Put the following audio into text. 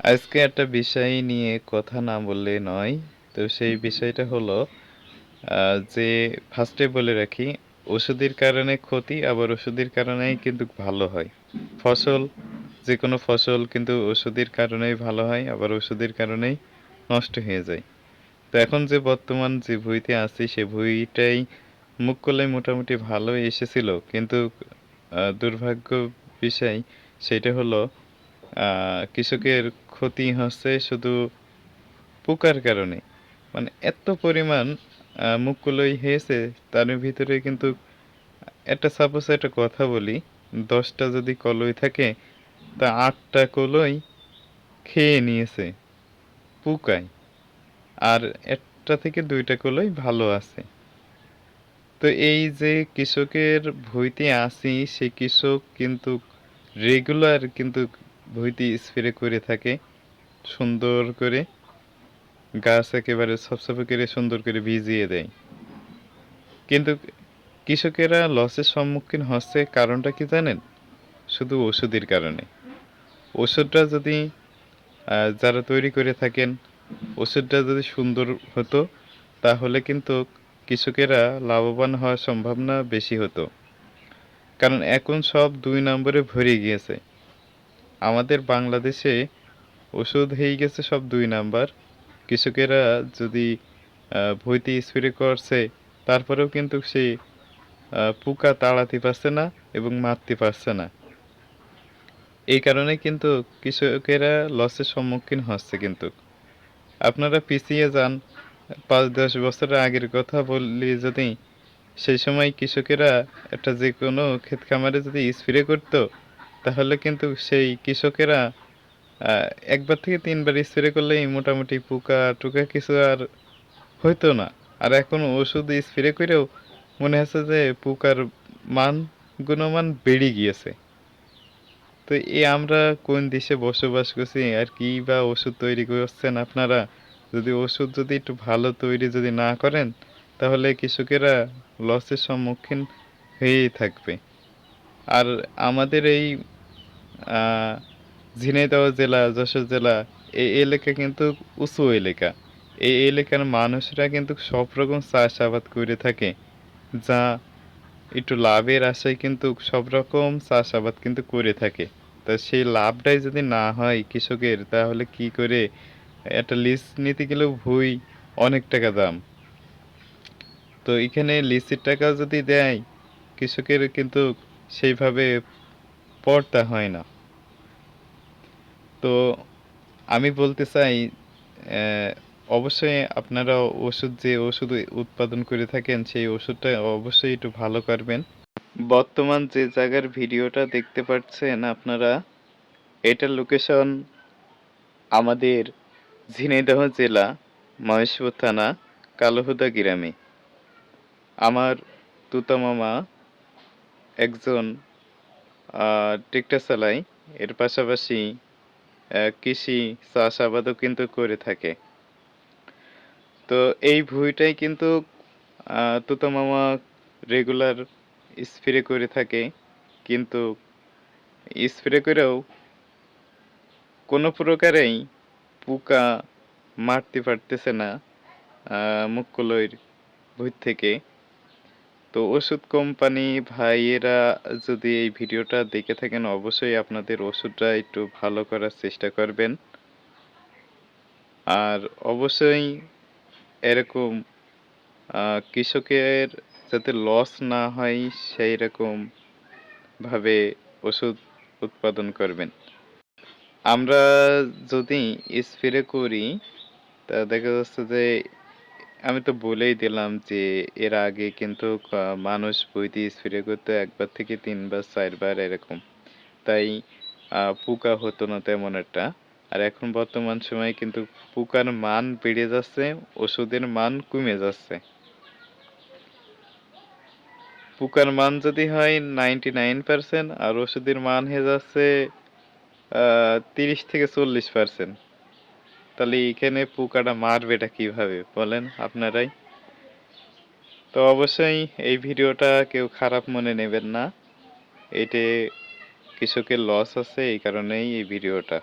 আজকে একটা বিষয় নিয়ে কথা না বললে নয়। তো সেই বিষয়টা হলো যে ফার্স্টে বলে রাখি, ওষুধের কারণে ক্ষতি আবার ওষুধের কারণেই কিন্তু ভালো হয়। ফসল, যেকোনো ফসল কিন্তু ওষুধের কারণেই ভালো হয়, আবার ওষুধের কারণেই নষ্ট হয়ে যায়। তো এখন যে বর্তমান যে ভুঁইতে আছি সে ভুঁইটাই মুগ কলাই মোটামুটি ভালোই এসেছিল। কিন্তু দুর্ভাগ্য বিষয় সেইটা হলো কৃষকের ক্ষতি হচ্ছে শুধু পোকার কারণে। মানে এত পরিমাণ মুগ কলাই হয়েছে তার ভিতরে কিন্তু সাপোজ একটা কথা বলি, ১০ টা যদি কলই থাকে তা ৮ টা কলই খেয়ে নিয়েছে পোকায়। আর ১ টা থেকে ২ টা কলই ভালো আছে। তো এই যে কৃষকের ভুঁইতে আছি সেই কৃষক কিন্তু রেগুলার কিন্তু ভুঁইতে স্প্রে করে থাকে সুন্দর করে। গাছ একেবারে ছপছপে করে সুন্দর করে ভিজিয়ে দেয়। কিন্তু কৃষকেরা লসের সম্মুখীন হচ্ছে কারণটা কি জানেন? শুধু ওষুধের কারণে। ওষুধটা যদি যারা তৈরি করে থাকেন, ওষুধটা যদি সুন্দর হতো তাহলে কিন্তু কৃষকেরা লাভবান হওয়ার সম্ভাবনা বেশি হতো। কারণ এখন সব ২ নম্বরে ভরে গিয়েছে। আমাদের বাংলাদেশে ওষুধ হয়ে গেছে সব ২ নাম্বার। কৃষকেরা যদি ভুঁইতে স্প্রে করছে তারপরেও কিন্তু সে পোকা তাড়াতে পারছে না এবং মারতে পারছে না। এই কারণে কিন্তু কৃষকেরা লসের সম্মুখীন হচ্ছে কিন্তু। আপনারা পিছিয়ে যান ৫-১০ বছরের আগের কথা বললি যদি, সেই সময় কৃষকেরা একটা যেকোনো ক্ষেত খামারে যদি স্প্রে করত, তাহলে কিন্তু সেই কৃষকেরা আ ১ বার থেকে ৩ বার স্প্রে করলেই মোটামুটি পোকা-টোকা কিছু আর হইতো না। আর এখন ওষুধ স্প্রে কইরেও মনে হচ্ছে যে পোকার মান গুণমান বেড়ে গিয়েছে। তো আমরা কোন দেশে বসবাস করছি আর কি বা ওষুধ তৈরি করছেন আপনারা? যদি ওষুধ যদি একটু ভালো তৈরি যদি না করেন, তাহলে কৃষকেরা লসের সম্মুখীন হয়েই থাকবে। আর আমাদের এই আ ঝিনাইদহ জেলা, যশোর জেলা এই এলাকা কিন্তু উঁচু এলাকা। এই এলাকার মানুষরা কিন্তু সব রকম চাষাবাদ করে থাকে। যা একটু লাভের আশায় কিন্তু সব রকম চাষাবাদ কিন্তু করে থাকে। তা সেই লাভটাই যদি না হয় কৃষকের তাহলে কি করে একটা লিজ নিতে গেলেও ভুঁই অনেক টাকা দাম। তো এখানে লিজের টাকাও যদি দেয় কৃষকের কিন্তু সেইভাবে পড়তা হয় না। তো আমি বলতে চাই অ্যা অবশ্যই আপনারা যে ওষুধ উৎপাদন করে থাকেন সেই ওষুধটা অবশ্যই একটু ভালো করবেন। বর্তমান যে জায়গার ভিডিওটা দেখতে পাচ্ছেন আপনারা, এটার লোকেশন আমাদের ঝিনাইদহ জেলা, মহেশপুর থানা, কালোহুদা গ্রামে। আমার তুতা মামা একজন ট্রেক্টর চালায়। এর পাশাপাশি কৃষি চাষাবাদও কিন্তু করে থাকে। তো এই ভুঁইটাই কিন্তু তুতা মামা রেগুলার স্প্রে করে থাকে। কিন্তু স্প্রে করেও কোনো প্রকারেই পোকা মারতে পারতেছে না মুগ কলাইর ভুঁই থেকে। তো ওষুধ কোম্পানি ভাইয়েরা যদি এই ভিডিওটা দেখে থাকেন অবশ্যই আপনাদের ওষুধটা একটু ভালো করার চেষ্টা করবেন। আর অবশ্যই এরকম কৃষকের যাতে লস না হয় সেইরকম ভাবে ওষুধ উৎপাদন করবেন। আমরা যদি স্প্রে করি তা দেখা যাচ্ছে যে আমি তো বলেই দিলাম যে এর আগে কিন্তু মানুষ বই দিয়ে স্প্রে করতো ১ বার থেকে ৩ বার ৪ বার এরকম। তাই পোকা হতো না তেমন একটা। আর এখন বর্তমান সময়ে কিন্তু পোকার মান বেড়ে যাচ্ছে, ওষুধের মান কমে যাচ্ছে। পোকার মান যদি হয় 99% আর ওষুধের মান হয়ে যাচ্ছে ৩০-৪০%। তাহলে এখানে পোকাটা মারবেটা কিভাবে বলেন আপনারাই? তো অবশ্যই এই ভিডিওটা কেউ খারাপ মনে নেবেন না। এতে কৃষকের লস আছে এই কারণেই এই ভিডিওটা।